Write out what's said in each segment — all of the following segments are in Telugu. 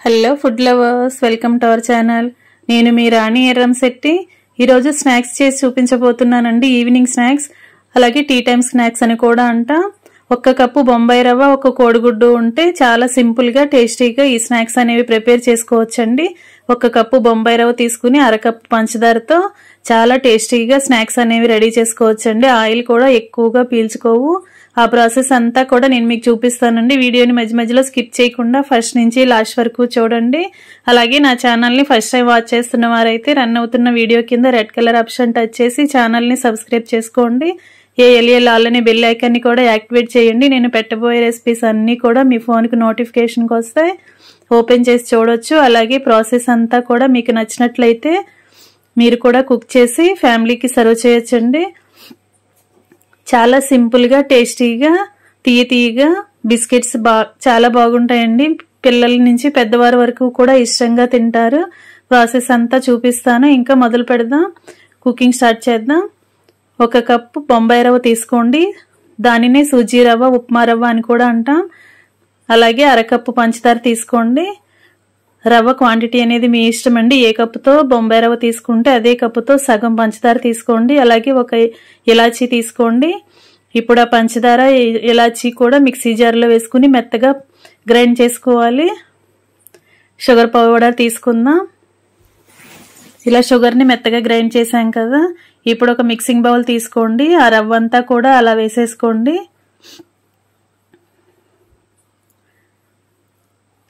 Hello food lovers, welcome to our channel. నేను మీ రాణి ఎర్రంశెట్టి. ఈరోజు స్నాక్స్ చేసి చూపించబోతున్నానండి. ఈవినింగ్ స్నాక్స్, అలాగే టీ టైమ్ స్నాక్స్ అని కూడా అంట. 1 కప్పు బొంబాయి రవ్వ, 1 కోడిగుడ్డు ఉంటే చాలా సింపుల్ గా టేస్టీగా ఈ స్నాక్స్ అనేవి ప్రిపేర్ చేసుకోవచ్చండి. 1 కప్పు బొంబాయి రవ్వ తీసుకుని 1/2 కప్పు పంచదారతో చాలా టేస్టీగా స్నాక్స్ అనేవి రెడీ చేసుకోవచ్చండి. ఆయిల్ కూడా ఎక్కువగా పీల్చుకోవు. ఆ ప్రాసెస్ అంతా కూడా నేను మీకు చూపిస్తానండి. వీడియోని మధ్య మధ్యలో స్కిప్ చేయకుండా ఫస్ట్ నుంచి లాస్ట్ వరకు చూడండి. అలాగే నా ఛానల్ని ఫస్ట్ టైం వాచ్ చేస్తున్న వారైతే రన్ అవుతున్న వీడియో కింద రెడ్ కలర్ ఆప్షన్ టచ్ చేసి ఛానల్ని సబ్స్క్రైబ్ చేసుకోండి. ఆల్ అనే బెల్ ఐకాన్ని కూడా యాక్టివేట్ చేయండి. నేను పెట్టబోయే రెసిపీస్ అన్నీ కూడా మీ ఫోన్కి నోటిఫికేషన్కి వస్తాయి. ఓపెన్ చేసి చూడొచ్చు. అలాగే ప్రాసెస్ అంతా కూడా మీకు నచ్చినట్లయితే మీరు కూడా కుక్ చేసి ఫ్యామిలీకి సర్వ్ చేయొచ్చండి. చాలా సింపుల్ గా టేస్టీగా తీయగా బిస్కెట్స్ చాలా బాగుంటాయండి. పిల్లల నుంచి పెద్దవారి వరకు కూడా ఇష్టంగా తింటారు. ప్రాసెస్ అంతా చూపిస్తాను. ఇంకా మొదలు పెడదాం, కుకింగ్ స్టార్ట్ చేద్దాం. 1 కప్పు బొంబాయి రవ్వ తీసుకోండి. దానినే సూజీ రవ్వ, ఉప్మా రవ్వ అని కూడా అంటాం. అలాగే 1/2 కప్పు పంచదార తీసుకోండి. రవ్వ క్వాంటిటీ అనేది మీ ఇష్టం అండి. ఏ కప్పుతో బొంబాయి రవ్వ తీసుకుంటే అదే కప్పుతో సగం పంచదార తీసుకోండి. అలాగే 1 ఇలాచీ తీసుకోండి. ఇప్పుడు ఆ పంచదార, ఇలాచీ కూడా మిక్సీ జార్లో వేసుకుని మెత్తగా గ్రైండ్ చేసుకోవాలి. షుగర్ పౌడర్ తీసుకుందాం. ఇలా షుగర్ని మెత్తగా గ్రైండ్ చేసాం కదా. ఇప్పుడు ఒక మిక్సింగ్ బౌల్ తీసుకోండి. ఆ రవ్వ అంతా కూడా అలా వేసేసుకోండి.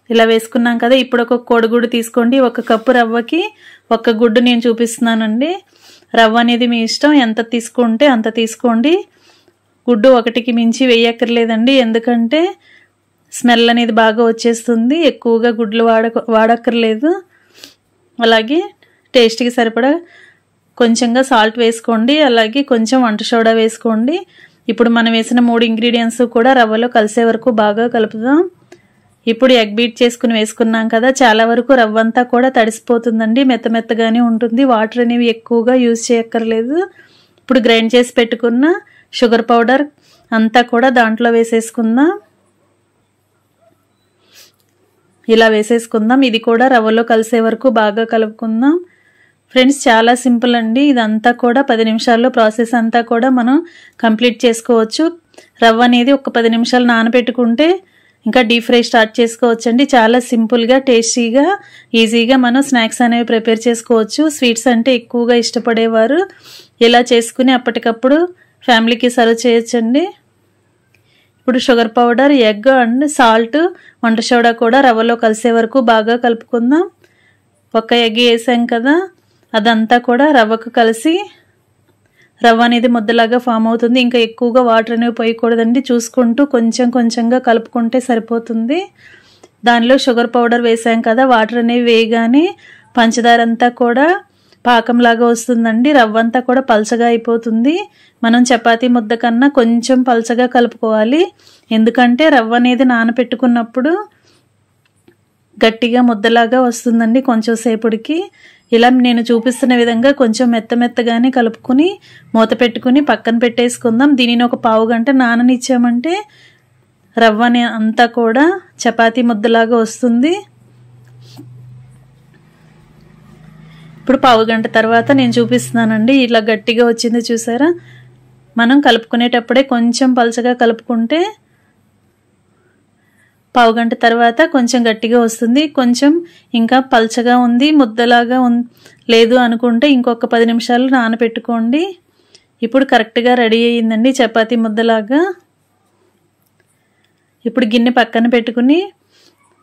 ఇలా వేసుకున్నాం కదా. ఇప్పుడు 1 కోడిగుడ్డు తీసుకోండి. 1 కప్పు రవ్వకి 1 గుడ్డు నేను చూపిస్తున్నానండి. రవ్వ అనేది మీ ఇష్టం, ఎంత తీసుకుంటే అంత తీసుకోండి. గుడ్డు 1కి మించి వేయక్కర్లేదండి, ఎందుకంటే స్మెల్ అనేది బాగా వచ్చేస్తుంది. ఎక్కువగా గుడ్లు వాడక్కర్లేదు. అలాగే టేస్ట్కి సరిపడా కొంచెంగా సాల్ట్ వేసుకోండి. అలాగే కొంచెం వంట సోడా వేసుకోండి. ఇప్పుడు మనం వేసిన 3 ఇంగ్రీడియంట్స్ కూడా రవ్వలో కలిసే వరకు బాగా కలుపుదాం. ఇప్పుడు ఎగ్ బీట్ చేసుకుని వేసుకున్నాం కదా. చాలా వరకు రవ్వ అంతా కూడా తడిసిపోతుందండి, మెత్తగానే ఉంటుంది. వాటర్ అనేవి ఎక్కువగా యూజ్ చేయక్కర్లేదు. ఇప్పుడు గ్రైండ్ చేసి పెట్టుకున్న షుగర్ పౌడర్ అంతా కూడా దాంట్లో వేసేసుకుందాం. ఇలా వేసేసుకుందాం. ఇది కూడా రవ్వలో కలిసే వరకు బాగా కలుపుకుందాం. ఫ్రెండ్స్, చాలా సింపుల్ అండి. ఇదంతా కూడా 10 నిమిషాల్లో ప్రాసెస్ అంతా కూడా మనం కంప్లీట్ చేసుకోవచ్చు. రవ్వ అనేది ఒక 10 నిమిషాలు నానబెట్టుకుంటే ఇంకా డీప్ ఫ్రై స్టార్ట్ చేసుకోవచ్చండి. చాలా సింపుల్గా, టేస్టీగా, ఈజీగా మనం స్నాక్స్ అనేవి ప్రిపేర్ చేసుకోవచ్చు. స్వీట్స్ అంటే ఎక్కువగా ఇష్టపడేవారు ఇలా చేసుకుని అప్పటికప్పుడు ఫ్యామిలీకి సర్వ్ చేయొచ్చండి. ఇప్పుడు sugar powder, egg and salt, వంట సోడా కూడా రవ్వలో కలిసే వరకు బాగా కలుపుకుందాం. 1 ఎగ్ వేసాం కదా, అదంతా కూడా రవ్వకు కలిసి రవ్వ అనేది ముద్దలాగా ఫామ్ అవుతుంది. ఇంకా ఎక్కువగా వాటర్ అనేవి పోయకూడదండి. చూసుకుంటూ కొంచెంగా కలుపుకుంటే సరిపోతుంది. దానిలో షుగర్ పౌడర్ వేసాం కదా, వాటర్ అనేవి వేయగానే పంచదార అంతా కూడా పాకంలాగా వస్తుందండి. రవ్వ అంతా కూడా పల్చగా అయిపోతుంది. మనం చపాతీ ముద్ద కన్నా కొంచెం పల్చగా కలుపుకోవాలి. ఎందుకంటే రవ్వ అనేది నానపెట్టుకున్నప్పుడు గట్టిగా ముద్దలాగా వస్తుందండి కొంచెం సేపటికి. ఇలా నేను చూపిస్తున్న విధంగా కొంచెం మెత్తగానే కలుపుకుని మూత పెట్టుకుని పక్కన పెట్టేసుకుందాం. దీనిని 1 పావు గంట నాననిచ్చామంటే రవ్వ అంతా కూడా చపాతీ ముద్దలాగా వస్తుంది. ఇప్పుడు పావు గంట తర్వాత నేను చూపిస్తున్నానండి. ఇలా గట్టిగా వచ్చింది చూసారా. మనం కలుపుకునేటప్పుడే కొంచెం పల్చగా కలుపుకుంటే పావు గంట తర్వాత కొంచెం గట్టిగా వస్తుంది. కొంచెం ఇంకా పల్చగా ఉంది, ముద్దలాగా లేదు అనుకుంటే ఇంకొక 10 నిమిషాలు నానబెట్టుకోండి. ఇప్పుడు కరెక్ట్గా రెడీ అయ్యిందండి చపాతీ ముద్దలాగా. ఇప్పుడు గిన్నె పక్కన పెట్టుకుని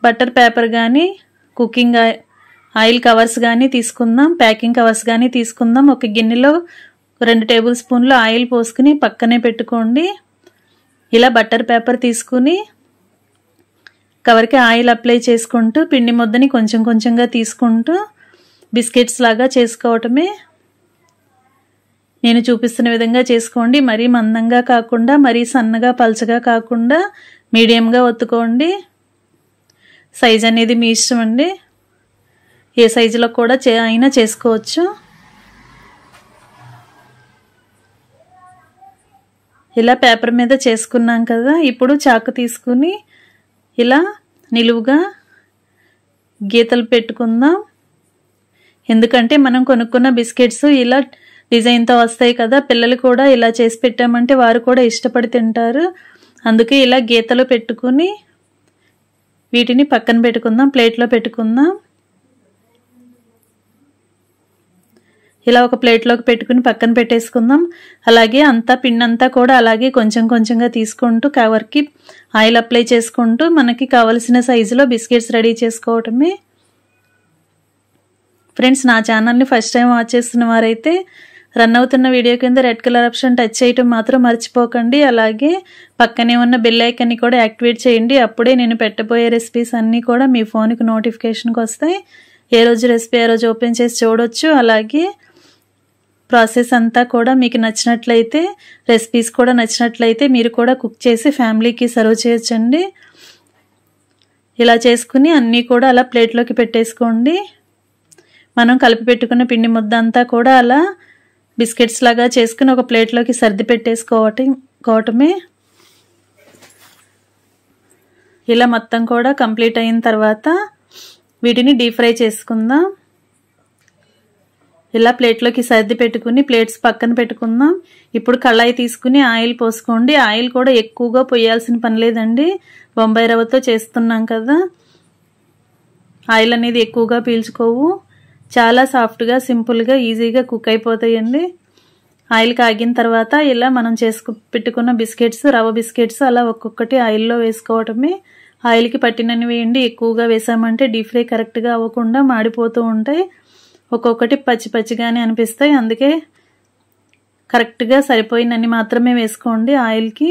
బటర్ పేపర్ కానీ, కుకింగ్ ఆయిల్ కవర్స్ కానీ తీసుకుందాం. ప్యాకింగ్ కవర్స్ కానీ తీసుకుందాం. 1 గిన్నెలో 2 టేబుల్ స్పూన్లు ఆయిల్ పోసుకుని పక్కనే పెట్టుకోండి. ఇలా బటర్ పేపర్ తీసుకుని కవర్కి ఆయిల్ అప్లై చేసుకుంటూ పిండి ముద్దని కొంచెంగా తీసుకుంటూ బిస్కెట్స్ లాగా చేసుకోవటమే. నేను చూపిస్తున్న విధంగా చేసుకోండి. మరీ మందంగా కాకుండా, మరీ సన్నగా పల్చగా కాకుండా మీడియంగా ఒత్తుకోండి. సైజ్ అనేది మీ ఇష్టం అండి, ఏ సైజులో కూడా అయినా చేసుకోవచ్చు. ఇలా పేపర్ మీద చేసుకున్నాం కదా. ఇప్పుడు చాకు తీసుకుని ఇలా నిలువుగా గీతలు పెట్టుకుందాం. ఎందుకంటే మనం కొనుక్కున్న బిస్కెట్స్ ఇలా డిజైన్తో వస్తాయి కదా, పిల్లలు కూడా ఇలా చేసి పెట్టామంటే వారు కూడా ఇష్టపడి తింటారు. అందుకే ఇలా గీతలు పెట్టుకుని వీటిని పక్కన పెట్టుకుందాం, ప్లేట్లో పెట్టుకుందాం. ఇలా ఒక ప్లేట్లోకి పెట్టుకుని పక్కన పెట్టేసుకుందాం. అలాగే అంతా పిండి అంతా కూడా అలాగే కొంచెం కొంచెంగా తీసుకుంటూ కవర్కి ఆయిల్ అప్లై చేసుకుంటూ మనకి కావలసిన సైజులో బిస్కెట్స్ రెడీ చేసుకోవటమే. ఫ్రెండ్స్, నా ఛానల్ని ఫస్ట్ టైం వాచ్ చేస్తున్న వారైతే రన్ అవుతున్న వీడియో కింద రెడ్ కలర్ ఆప్షన్ టచ్ చేయటం మాత్రం మర్చిపోకండి. అలాగే పక్కనే ఉన్న బెల్ ఐకాన్ని కూడా యాక్టివేట్ చేయండి. అప్పుడే నేను పెట్టబోయే రెసిపీస్ అన్నీ కూడా మీ ఫోన్కి నోటిఫికేషన్కి వస్తాయి. ఏ రోజు రెసిపీ ఆ రోజు ఓపెన్ చేసి చూడొచ్చు. అలాగే ప్రాసెస్ అంతా కూడా మీకు నచ్చినట్లయితే, రెసిపీస్ కూడా నచ్చినట్లయితే మీరు కూడా కుక్ చేసి ఫ్యామిలీకి సర్వ్ చేయొచ్చండి. ఇలా చేసుకుని అన్నీ కూడా అలా ప్లేట్లోకి పెట్టేసుకోండి. మనం కలిపి పెట్టుకున్న పిండి ముద్ద అంతా కూడా అలా బిస్కెట్స్ లాగా చేసుకుని ఒక ప్లేట్లోకి సర్ది పెట్టేసుకోవటమే. ఇలా మొత్తం కూడా కంప్లీట్ అయిన తర్వాత వీటిని డీప్ ఫ్రై చేసుకుందాం. ఇలా ప్లేట్లోకి సర్ది పెట్టుకుని ప్లేట్స్ పక్కన పెట్టుకుందాం. ఇప్పుడు కళాయి తీసుకుని ఆయిల్ పోసుకోండి. ఆయిల్ కూడా ఎక్కువగా పోయాల్సిన పని లేదండి, బొంబాయి రవ్వతో చేస్తున్నాం కదా. ఆయిల్ అనేది ఎక్కువగా పీల్చుకోవు, చాలా సాఫ్ట్గా సింపుల్గా ఈజీగా కుక్ అయిపోతాయండి. ఆయిల్ కాగిన తర్వాత ఇలా మనం పెట్టుకున్న బిస్కెట్స్, రవ్వ బిస్కెట్స్ అలా ఒక్కొక్కటి ఆయిల్లో వేసుకోవటమే. ఆయిల్కి పట్టినన్ని వేయండి. ఎక్కువగా వేసామంటే డీప్ ఫ్రై కరెక్ట్గా అవ్వకుండా మాడిపోతూ ఉంటాయి, ఒక్కొక్కటి పచ్చి పచ్చిగానే అనిపిస్తాయి. అందుకే కరెక్ట్గా సరిపోయినన్ని మాత్రమే వేసుకోండి. ఆయిల్కి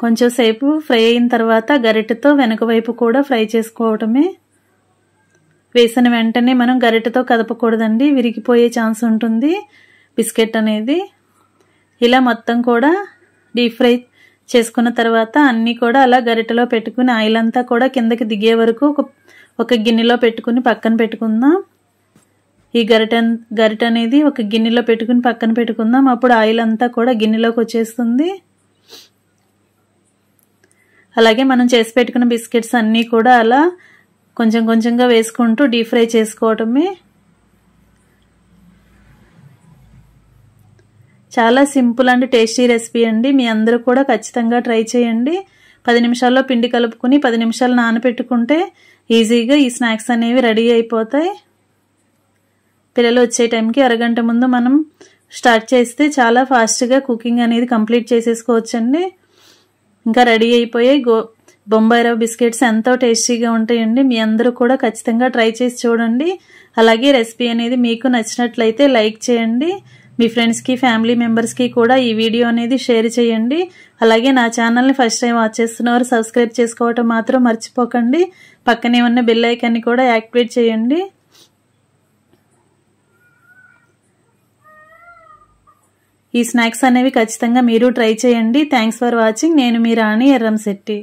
కొంచెం సేపు ఫ్రై అయిన తర్వాత గరిటెతో వెనక వైపు కూడా ఫ్రై చేసుకోవటమే. వేసిన వెంటనే మనం గరిటెతో కదపకూడదండి, విరిగిపోయే ఛాన్స్ ఉంటుంది బిస్కెట్ అనేది. ఇలా మొత్తం కూడా డీప్ ఫ్రై చేసుకున్న తర్వాత అన్నీ కూడా అలా గరిటెలో పెట్టుకుని ఆయిల్ అంతా కూడా కిందకి దిగే వరకు ఒక గిన్నెలో పెట్టుకుని పక్కన పెట్టుకుందాం. ఈ గరిట అనేది ఒక గిన్నెలో పెట్టుకుని పక్కన పెట్టుకుందాం. అప్పుడు ఆయిల్ అంతా కూడా గిన్నెలోకి వచ్చేస్తుంది. అలాగే మనం చేసి పెట్టుకున్న బిస్కెట్స్ అన్నీ కూడా అలా కొంచెం కొంచెంగా వేసుకుంటూ డీప్ ఫ్రై చేసుకోవటమే. చాలా సింపుల్ అండ్ టేస్టీ రెసిపీ అండి. మీ అందరూ కూడా ఖచ్చితంగా ట్రై చేయండి. 10 నిమిషాల్లో పిండి కలుపుకుని 10 నిమిషాలు నానబెట్టుకుంటే ఈజీగా ఈ స్నాక్స్ అనేవి రెడీ అయిపోతాయి. పిల్లలు వచ్చే టైంకి అరగంట ముందు మనం స్టార్ట్ చేస్తే చాలా ఫాస్ట్గా కుకింగ్ అనేది కంప్లీట్ చేసేసుకోవచ్చండి. ఇంకా రెడీ అయిపోయాయి బొంబాయి రవ్వ బిస్కెట్స్. ఎంతో టేస్టీగా ఉంటాయండి. మీ అందరూ కూడా ఖచ్చితంగా ట్రై చేసి చూడండి. అలాగే రెసిపీ అనేది మీకు నచ్చినట్లయితే లైక్ చేయండి. మీ ఫ్రెండ్స్కి, ఫ్యామిలీ మెంబర్స్కి కూడా ఈ వీడియో అనేది షేర్ చేయండి. అలాగే నా ఛానల్ని ఫస్ట్ టైం వాచ్ చేస్తున్నవారు సబ్స్క్రైబ్ చేసుకోవటం మాత్రం మర్చిపోకండి. పక్కనే ఉన్న బెల్ ఐకాన్ని కూడా యాక్టివేట్ చేయండి. ఈ స్నాక్స్ అనేవి ఖచ్చితంగా మీరు ట్రై చేయండి. Thanks for watching. నేను మీ రాణి ఎర్రంశెట్టి.